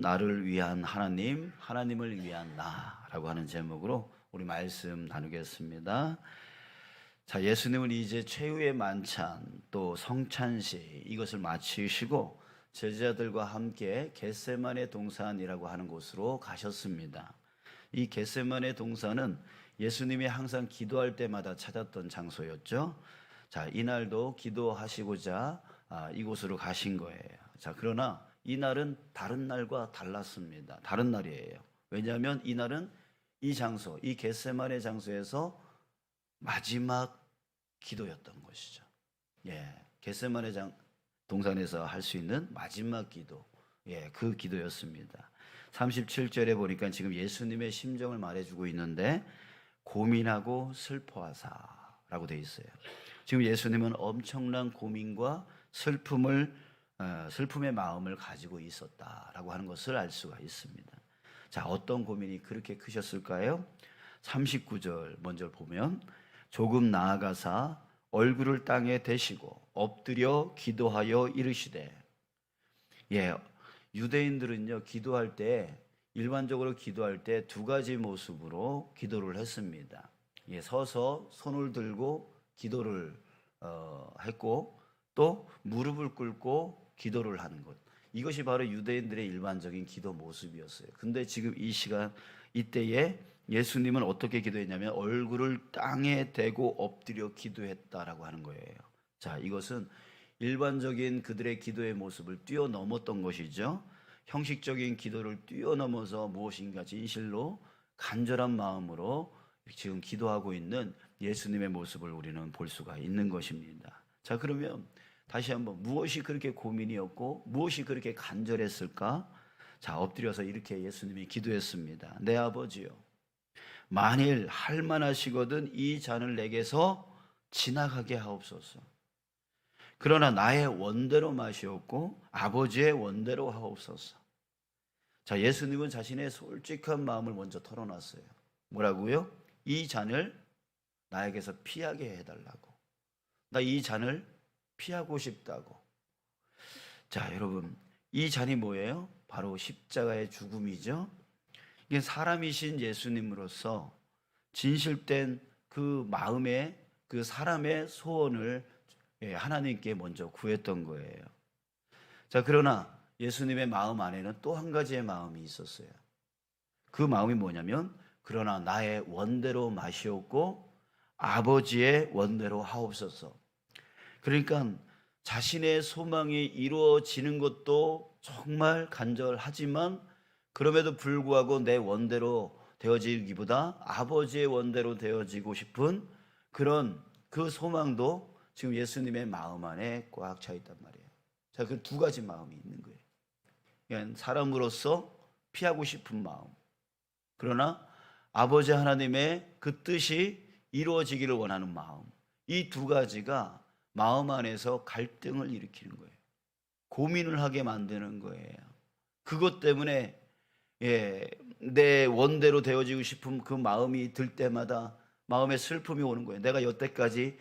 나를 위한 하나님, 하나님을 위한 나라고 하는 제목으로 우리 말씀 나누겠습니다. 자, 예수님은 이제 최후의 만찬 또 성찬식 이것을 마치시고 제자들과 함께 겟세마네 동산이라고 하는 곳으로 가셨습니다. 이 겟세마네 동산은 예수님이 항상 기도할 때마다 찾았던 장소였죠. 자, 이날도 기도하시고자 이곳으로 가신 거예요. 자, 그러나 이날은 다른 날과 달랐습니다. 다른 날이에요. 왜냐하면 이날은 이 장소, 이 겟세마네 장소에서 마지막 기도였던 것이죠. 겟세마네 동산에서 할 수 있는 마지막 기도, 그 기도였습니다. 37절에 보니까 지금 예수님의 심정을 말해주고 있는데 고민하고 슬퍼하사라고 되어 있어요. 지금 예수님은 엄청난 고민과 슬픔의 마음을 가지고 있었다라고 하는 것을 알 수가 있습니다. 자, 어떤 고민이 그렇게 크셨을까요? 39절 먼저 보면 조금 나아가사 얼굴을 땅에 대시고 엎드려 기도하여 이르시되, 유대인들은요 기도할 때 일반적으로 기도할 때 두 가지 모습으로 기도를 했습니다. 서서 손을 들고 기도를 했고 또 무릎을 꿇고 기도를 하는 것, 이것이 바로 유대인들의 일반적인 기도 모습이었어요. 근데 지금 이 시간 이때에 예수님은 어떻게 기도했냐면 얼굴을 땅에 대고 엎드려 기도했다라고 하는 거예요. 자, 이것은 일반적인 그들의 기도의 모습을 뛰어넘었던 것이죠. 형식적인 기도를 뛰어넘어서 무엇인가 진실로 간절한 마음으로 지금 기도하고 있는 예수님의 모습을 우리는 볼 수가 있는 것입니다. 자, 그러면 다시 한번 무엇이 그렇게 고민이었고 무엇이 그렇게 간절했을까? 자, 엎드려서 이렇게 예수님이 기도했습니다. 내 아버지요, 만일 할 만하시거든 이 잔을 내게서 지나가게 하옵소서. 그러나 나의 원대로 마시옵고 아버지의 원대로 하옵소서. 자, 예수님은 자신의 솔직한 마음을 먼저 털어놨어요. 뭐라고요? 이 잔을 나에게서 피하게 해달라고. 나 이 잔을 피하고 싶다고. 자, 여러분, 이 잔이 뭐예요? 바로 십자가의 죽음이죠. 이게 사람이신 예수님으로서 진실된 그 마음의 그 사람의 소원을 하나님께 먼저 구했던 거예요. 자, 그러나 예수님의 마음 안에는 또 한 가지의 마음이 있었어요. 그 마음이 뭐냐면 그러나 나의 원대로 마시옵고 아버지의 원대로 하옵소서. 그러니까 자신의 소망이 이루어지는 것도 정말 간절하지만 그럼에도 불구하고 내 원대로 되어지기보다 아버지의 원대로 되어지고 싶은 그런 그 소망도 지금 예수님의 마음 안에 꽉 차 있단 말이에요. 자, 그 두 가지 마음이 있는 거예요. 그러니까 사람으로서 피하고 싶은 마음, 그러나 아버지 하나님의 그 뜻이 이루어지기를 원하는 마음, 이 두 가지가 마음 안에서 갈등을 일으키는 거예요. 고민을 하게 만드는 거예요. 그것 때문에 내 원대로 되어지고 싶은 그 마음이 들 때마다 마음에 슬픔이 오는 거예요. 내가 여태까지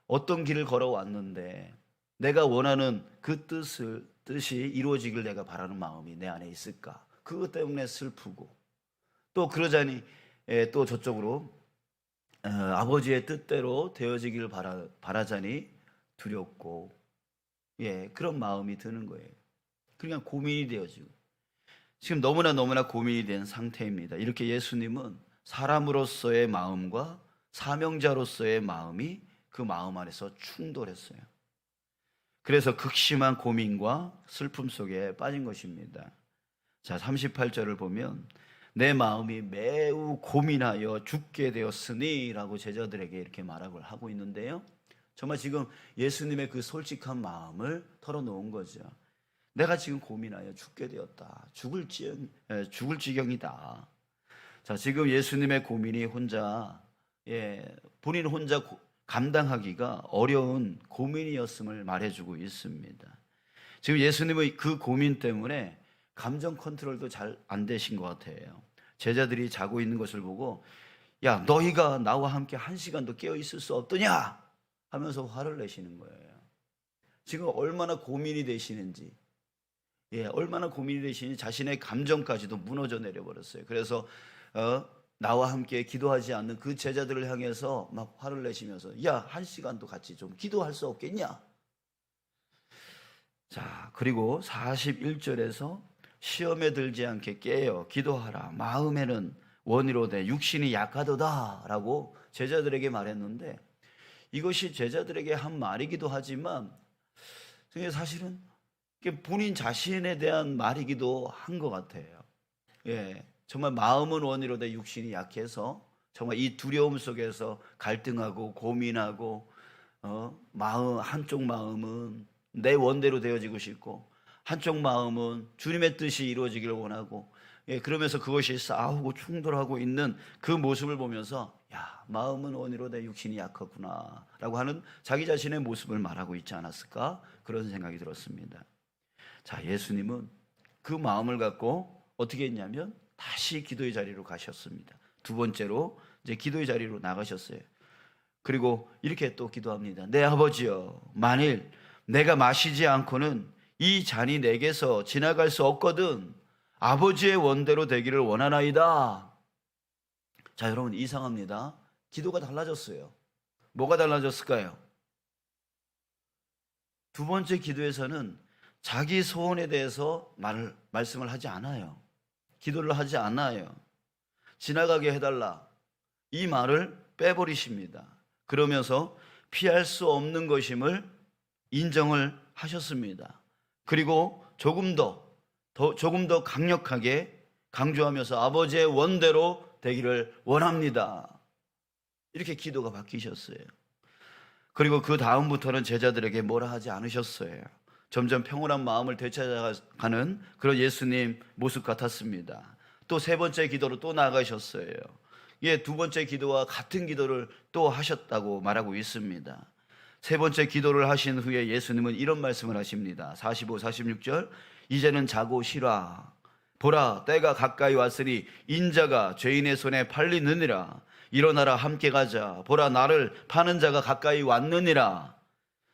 어떤 길을 걸어왔는데 내가 원하는 그 뜻이 이루어지길 내가 바라는 마음이 내 안에 있을까? 그것 때문에 슬프고 또 그러자니 또 저쪽으로 아버지의 뜻대로 되어지길 바라자니 두렵고 그런 마음이 드는 거예요. 그러니까 고민이 되어지고 지금 너무나 고민이 된 상태입니다. 이렇게 예수님은 사람으로서의 마음과 사명자로서의 마음이 그 마음 안에서 충돌했어요. 그래서 극심한 고민과 슬픔 속에 빠진 것입니다. 자, 38절을 보면 내 마음이 매우 고민하여 죽게 되었으니 라고 제자들에게 이렇게 말을 하고 있는데요, 정말 지금 예수님의 그 솔직한 마음을 털어놓은 거죠. 내가 지금 고민하여 죽게 되었다. 죽을 지경이다. 자, 지금 예수님의 고민이 본인 혼자 감당하기가 어려운 고민이었음을 말해주고 있습니다. 지금 예수님의 그 고민 때문에 감정 컨트롤도 잘 안 되신 것 같아요. 제자들이 자고 있는 것을 보고 야, 너희가 나와 함께 1시간도 깨어 있을 수 없더냐 하면서 화를 내시는 거예요. 지금 얼마나 고민이 되시는지, 얼마나 고민이 되시니 자신의 감정까지도 무너져 내려버렸어요. 그래서 나와 함께 기도하지 않는 그 제자들을 향해서 막 화를 내시면서 야, 1시간도 같이 좀 기도할 수 없겠냐? 자, 그리고 41절에서 시험에 들지 않게 깨어 기도하라. 마음에는 원이로되 육신이 약하도다 라고 제자들에게 말했는데, 이것이 제자들에게 한 말이기도 하지만 사실은 본인 자신에 대한 말이기도 한 것 같아요. 정말 마음은 원이로되 육신이 약해서 정말 이 두려움 속에서 갈등하고 고민하고 한쪽 마음은 내 원대로 되어지고 싶고 한쪽 마음은 주님의 뜻이 이루어지기를 원하고, 그러면서 그것이 싸우고 충돌하고 있는 그 모습을 보면서 야, 마음은 원이로되 육신이 약하구나 라고 하는 자기 자신의 모습을 말하고 있지 않았을까, 그런 생각이 들었습니다. 자, 예수님은 그 마음을 갖고 어떻게 했냐면 다시 기도의 자리로 가셨습니다. 두 번째로 이제 기도의 자리로 나가셨어요. 그리고 이렇게 또 기도합니다. 내 아버지여, 만일 내가 마시지 않고는 이 잔이 내게서 지나갈 수 없거든 아버지의 원대로 되기를 원하나이다. 자, 여러분, 이상합니다. 기도가 달라졌어요. 뭐가 달라졌을까요? 두 번째 기도에서는 자기 소원에 대해서 말씀을 하지 않아요. 기도를 하지 않아요. 지나가게 해달라, 이 말을 빼버리십니다. 그러면서 피할 수 없는 것임을 인정을 하셨습니다. 그리고 조금 더 강력하게 강조하면서 아버지의 원대로 되기를 원합니다. 이렇게 기도가 바뀌셨어요. 그리고 그 다음부터는 제자들에게 뭐라 하지 않으셨어요. 점점 평온한 마음을 되찾아가는 그런 예수님 모습 같았습니다. 또 세 번째 기도로 또 나가셨어요. 두 번째 기도와 같은 기도를 또 하셨다고 말하고 있습니다. 세 번째 기도를 하신 후에 예수님은 이런 말씀을 하십니다. 45, 46절, 이제는 자고 쉬라. 보라, 때가 가까이 왔으니 인자가 죄인의 손에 팔리느니라. 일어나라, 함께 가자. 보라, 나를 파는 자가 가까이 왔느니라.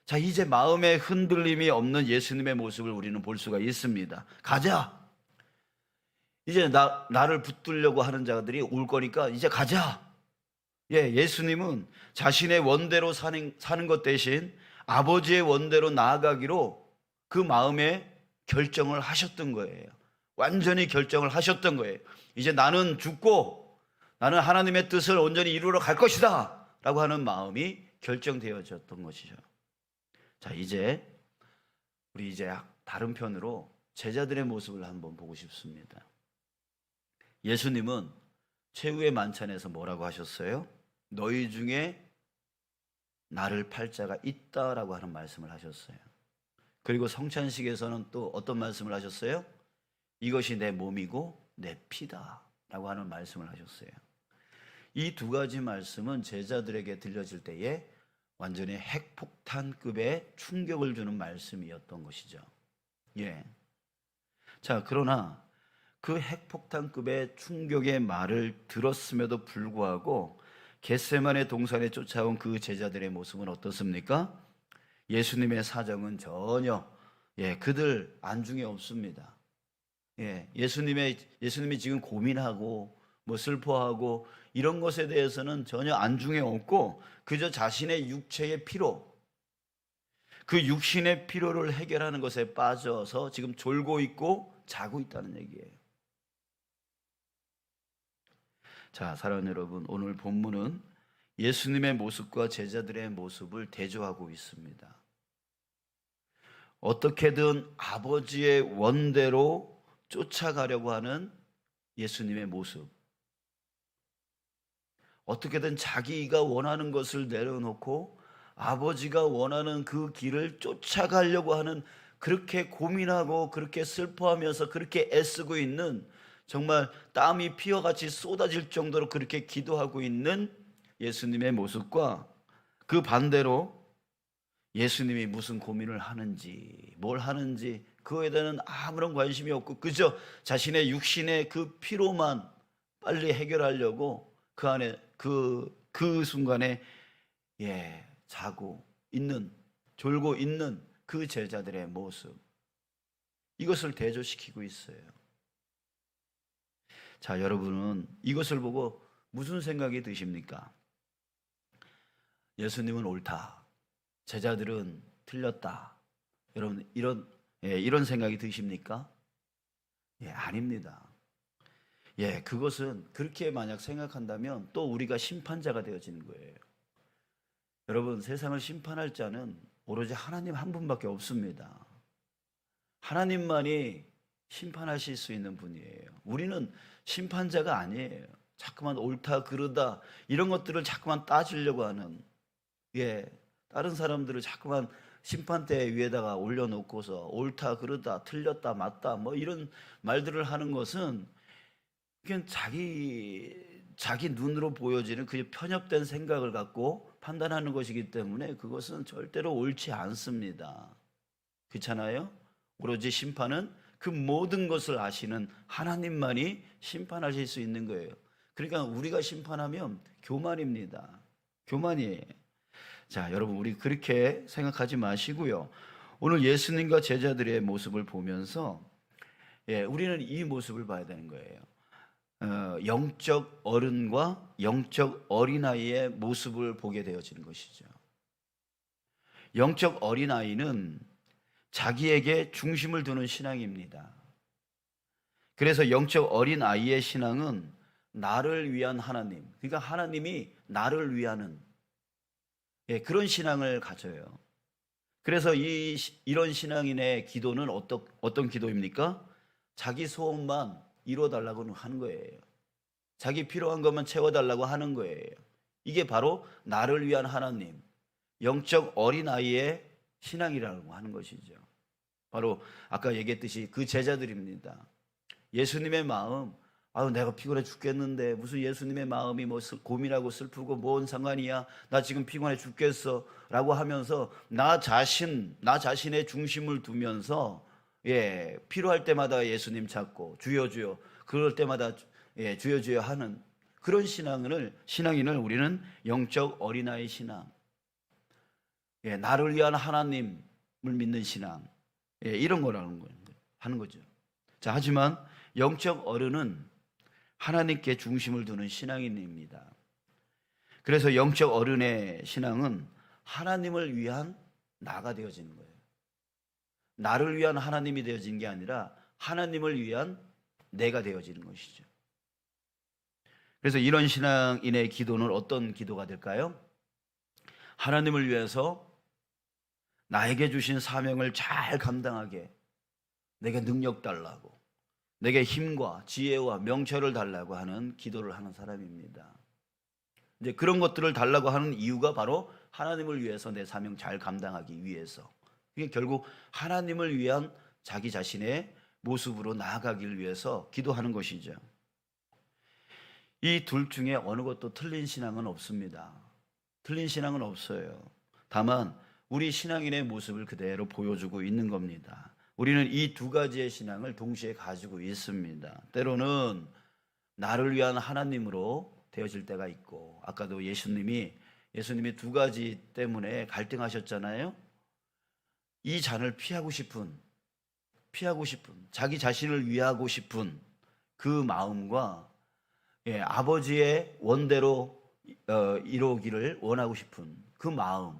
자, 이제 마음에 흔들림이 없는 예수님의 모습을 우리는 볼 수가 있습니다. 가자. 이제 나를 붙들려고 하는 자들이 올 거니까 이제 가자. 예수님은 자신의 원대로 사는 것 대신 아버지의 원대로 나아가기로 그 마음에 결정을 하셨던 거예요. 완전히 결정을 하셨던 거예요. 이제 나는 죽고 나는 하나님의 뜻을 온전히 이루러 갈 것이다 라고 하는 마음이 결정되어졌던 것이죠. 자, 우리 이제 다른 편으로 제자들의 모습을 한번 보고 싶습니다. 예수님은 최후의 만찬에서 뭐라고 하셨어요? 너희 중에 나를 팔 자가 있다라고 하는 말씀을 하셨어요. 그리고 성찬식에서는 또 어떤 말씀을 하셨어요? 이것이 내 몸이고 내 피다 라고 하는 말씀을 하셨어요. 이 두 가지 말씀은 제자들에게 들려질 때에 완전히 핵폭탄급의 충격을 주는 말씀이었던 것이죠. 자, 그러나 그 핵폭탄급의 충격의 말을 들었음에도 불구하고 겟세마네 동산에 쫓아온 그 제자들의 모습은 어떻습니까? 예수님의 사정은 전혀 그들 안중에 없습니다. 예수님이 지금 고민하고 슬퍼하고 이런 것에 대해서는 전혀 안중에 없고 그저 자신의 육체의 피로, 그 육신의 피로를 해결하는 것에 빠져서 지금 졸고 있고 자고 있다는 얘기예요. 자, 사랑하는 여러분, 오늘 본문은 예수님의 모습과 제자들의 모습을 대조하고 있습니다. 어떻게든 아버지의 원대로 쫓아가려고 하는 예수님의 모습, 어떻게든 자기가 원하는 것을 내려놓고 아버지가 원하는 그 길을 쫓아가려고 하는, 그렇게 고민하고 그렇게 슬퍼하면서 그렇게 애쓰고 있는, 정말 땀이 피어같이 쏟아질 정도로 그렇게 기도하고 있는 예수님의 모습과 그 반대로 예수님이 무슨 고민을 하는지 뭘 하는지 그거에 대한 아무런 관심이 없고 그저 자신의 육신의 그 피로만 빨리 해결하려고 그 안에 그 순간에 자고 있는, 졸고 있는 그 제자들의 모습, 이것을 대조시키고 있어요. 자, 여러분은 이것을 보고 무슨 생각이 드십니까? 예수님은 옳다, 제자들은 틀렸다. 여러분 이런 생각이 드십니까? 예, 아닙니다. 예, 그것은 그렇게 만약 생각한다면 또 우리가 심판자가 되어지는 거예요. 여러분, 세상을 심판할 자는 오로지 하나님 한 분밖에 없습니다. 하나님만이 심판하실 수 있는 분이에요. 우리는 심판자가 아니에요. 자꾸만 옳다 그르다 이런 것들을 자꾸만 따지려고 하는, 예, 다른 사람들을 자꾸만 심판대 위에다가 올려놓고서 옳다 그르다 틀렸다 맞다 뭐 이런 말들을 하는 것은 그냥 자기 눈으로 보여지는 그 편협된 생각을 갖고 판단하는 것이기 때문에 그것은 절대로 옳지 않습니다. 그렇잖아요? 오로지 심판은 그 모든 것을 아시는 하나님만이 심판하실 수 있는 거예요. 그러니까 우리가 심판하면 교만입니다. 교만이에요. 자, 여러분, 우리 그렇게 생각하지 마시고요. 오늘 예수님과 제자들의 모습을 보면서, 예, 우리는 이 모습을 봐야 되는 거예요. 영적 어른과 영적 어린아이의 모습을 보게 되어지는 것이죠. 영적 어린아이는 자기에게 중심을 두는 신앙입니다. 그래서 영적 어린아이의 신앙은 나를 위한 하나님, 그러니까 하나님이 나를 위하는, 예, 그런 신앙을 가져요. 그래서 이런 신앙인의 기도는 어떤 기도입니까? 자기 소원만 이루어달라고 하는 거예요. 자기 필요한 것만 채워달라고 하는 거예요. 이게 바로 나를 위한 하나님, 영적 어린아이의 신앙이라고 하는 것이죠. 바로 아까 얘기했듯이 그 제자들입니다. 예수님의 마음, 아유 내가 피곤해 죽겠는데 무슨 예수님의 마음이 뭐 고민하고 슬프고 뭔 상관이야, 나 지금 피곤해 죽겠어 라고 하면서 나 자신의 중심을 두면서, 예, 필요할 때마다 예수님 찾고 주여 주여 그럴 때마다, 예, 주여 주여 하는 그런 신앙인을 우리는 영적 어린아이 신앙, 예, 나를 위한 하나님을 믿는 신앙, 예, 이런 거라는 거예요. 하는 거죠. 자, 하지만 영적 어른은 하나님께 중심을 두는 신앙인입니다. 그래서 영적 어른의 신앙은 하나님을 위한 나가 되어지는 거예요. 나를 위한 하나님이 되어지는 게 아니라 하나님을 위한 내가 되어지는 것이죠. 그래서 이런 신앙인의 기도는 어떤 기도가 될까요? 하나님을 위해서 나에게 주신 사명을 잘 감당하게 내게 능력 달라고, 내게 힘과 지혜와 명철을 달라고 하는 기도를 하는 사람입니다. 이제 그런 것들을 달라고 하는 이유가 바로 하나님을 위해서 내 사명 잘 감당하기 위해서, 이게 결국 하나님을 위한 자기 자신의 모습으로 나아가기를 위해서 기도하는 것이죠. 이 둘 중에 어느 것도 틀린 신앙은 없습니다. 틀린 신앙은 없어요. 다만 우리 신앙인의 모습을 그대로 보여주고 있는 겁니다. 우리는 이 두 가지의 신앙을 동시에 가지고 있습니다. 때로는 나를 위한 하나님으로 되어질 때가 있고, 아까도 예수님이 두 가지 때문에 갈등하셨잖아요. 이 잔을 피하고 싶은 자기 자신을 위하고 싶은 그 마음과, 예, 아버지의 원대로 이루기를 원하고 싶은 그 마음,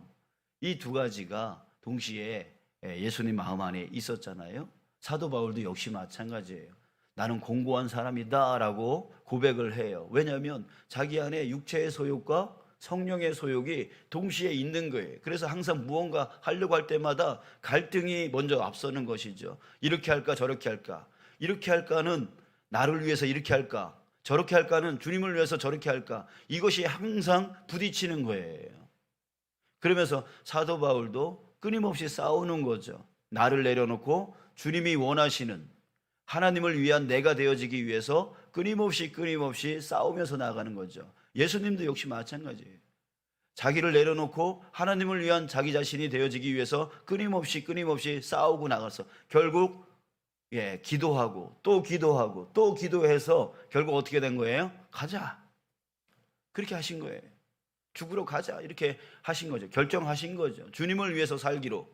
이 두 가지가 동시에 예수님 마음 안에 있었잖아요. 사도 바울도 역시 마찬가지예요. 나는 공고한 사람이다 라고 고백을 해요. 왜냐하면 자기 안에 육체의 소욕과 성령의 소욕이 동시에 있는 거예요. 그래서 항상 무언가 하려고 할 때마다 갈등이 먼저 앞서는 것이죠. 이렇게 할까 저렇게 할까, 이렇게 할까는 나를 위해서 이렇게 할까, 저렇게 할까는 주님을 위해서 저렇게 할까, 이것이 항상 부딪히는 거예요. 그러면서 사도 바울도 끊임없이 싸우는 거죠. 나를 내려놓고 주님이 원하시는 하나님을 위한 내가 되어지기 위해서 끊임없이 싸우면서 나가는 거죠. 예수님도 역시 마찬가지예요. 자기를 내려놓고 하나님을 위한 자기 자신이 되어지기 위해서 끊임없이 싸우고 나가서 결국, 예, 기도하고 또 기도해서 결국 어떻게 된 거예요? 가자, 그렇게 하신 거예요. 죽으러 가자, 이렇게 하신 거죠. 결정하신 거죠. 주님을 위해서 살기로.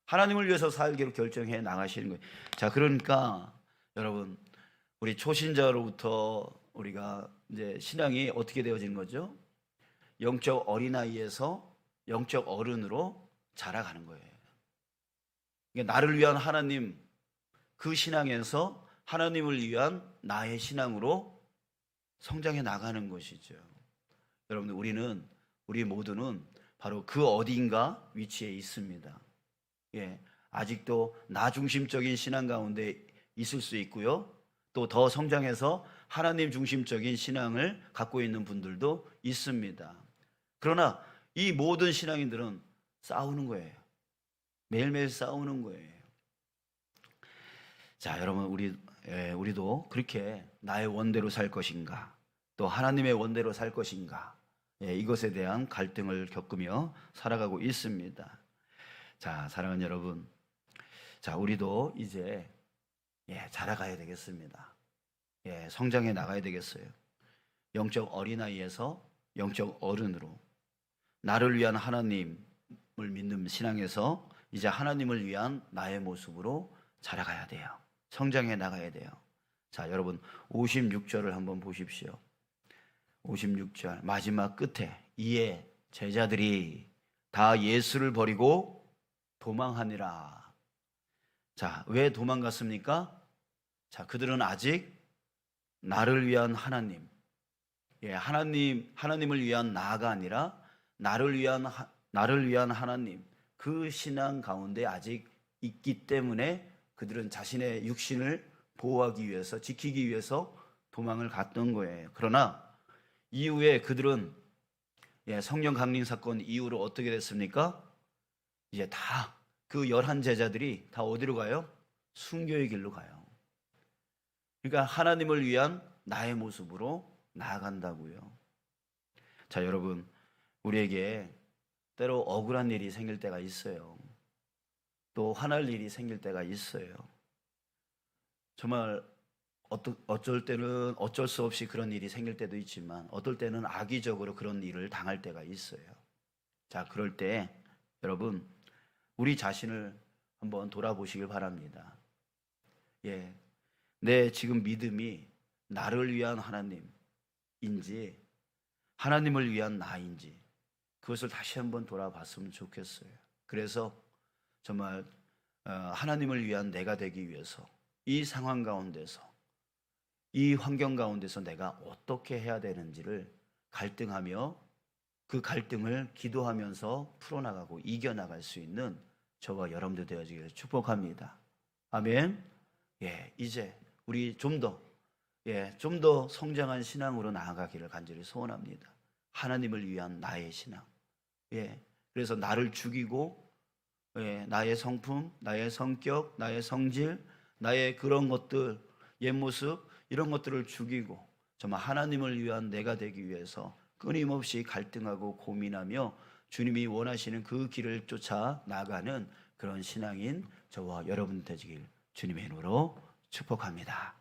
하나님을 위해서 살기로 결정해 나가시는 거예요. 자, 그러니까 여러분, 우리 초신자로부터 우리가 이제 신앙이 어떻게 되어지는 거죠? 영적 어린아이에서 영적 어른으로 자라가는 거예요. 그러니까 나를 위한 하나님, 그 신앙에서 하나님을 위한 나의 신앙으로 성장해 나가는 것이죠. 여러분들, 우리 모두는 바로 그 어딘가 위치에 있습니다. 예, 아직도 나 중심적인 신앙 가운데 있을 수 있고요. 또 더 성장해서 하나님 중심적인 신앙을 갖고 있는 분들도 있습니다. 그러나 이 모든 신앙인들은 싸우는 거예요. 매일매일 싸우는 거예요. 자, 여러분, 우리도 그렇게 나의 원대로 살 것인가, 또 하나님의 원대로 살 것인가, 이것에 대한 갈등을 겪으며 살아가고 있습니다. 자, 사랑하는 여러분, 자, 우리도 이제 자라가야 되겠습니다. 성장해 나가야 되겠어요. 영적 어린아이에서 영적 어른으로, 나를 위한 하나님을 믿는 신앙에서 이제 하나님을 위한 나의 모습으로 자라가야 돼요. 성장해 나가야 돼요. 자, 여러분, 56절을 한번 보십시오. 56절 마지막 끝에, 이에 제자들이 다 예수를 버리고 도망하니라. 자, 왜 도망갔습니까? 자, 그들은 아직 나를 위한 하나님, 하나님을 위한 나가 아니라 나를 위한 하나님, 그 신앙 가운데 아직 있기 때문에 그들은 자신의 육신을 보호하기 위해서, 지키기 위해서 도망을 갔던 거예요. 그러나 이후에 그들은 성령 강림 사건 이후로 어떻게 됐습니까? 이제 다 그 11제자들이 다 어디로 가요? 순교의 길로 가요. 그러니까 하나님을 위한 나의 모습으로 나아간다고요. 자, 여러분, 우리에게 때로 억울한 일이 생길 때가 있어요. 또 화날 일이 생길 때가 있어요. 정말 어쩔 때는 어쩔 수 없이 그런 일이 생길 때도 있지만, 어떨 때는 악의적으로 그런 일을 당할 때가 있어요. 자, 그럴 때 여러분, 우리 자신을 한번 돌아보시길 바랍니다. 내 지금 믿음이 나를 위한 하나님인지 하나님을 위한 나인지, 그것을 다시 한번 돌아봤으면 좋겠어요. 그래서 정말 하나님을 위한 내가 되기 위해서 이 상황 가운데서, 이 환경 가운데서 내가 어떻게 해야 되는지를 갈등하며 그 갈등을 기도하면서 풀어나가고 이겨나갈 수 있는 저와 여러분들 되어지기를 축복합니다. 아멘. 이제 우리 좀 더 성장한 신앙으로 나아가기를 간절히 소원합니다. 하나님을 위한 나의 신앙. 그래서 나를 죽이고, 나의 성품, 나의 성격, 나의 성질, 나의 그런 것들, 옛모습, 이런 것들을 죽이고 정말 하나님을 위한 내가 되기 위해서 끊임없이 갈등하고 고민하며 주님이 원하시는 그 길을 쫓아 나가는 그런 신앙인 저와 여러분 되시길 주님의 이름으로 축복합니다.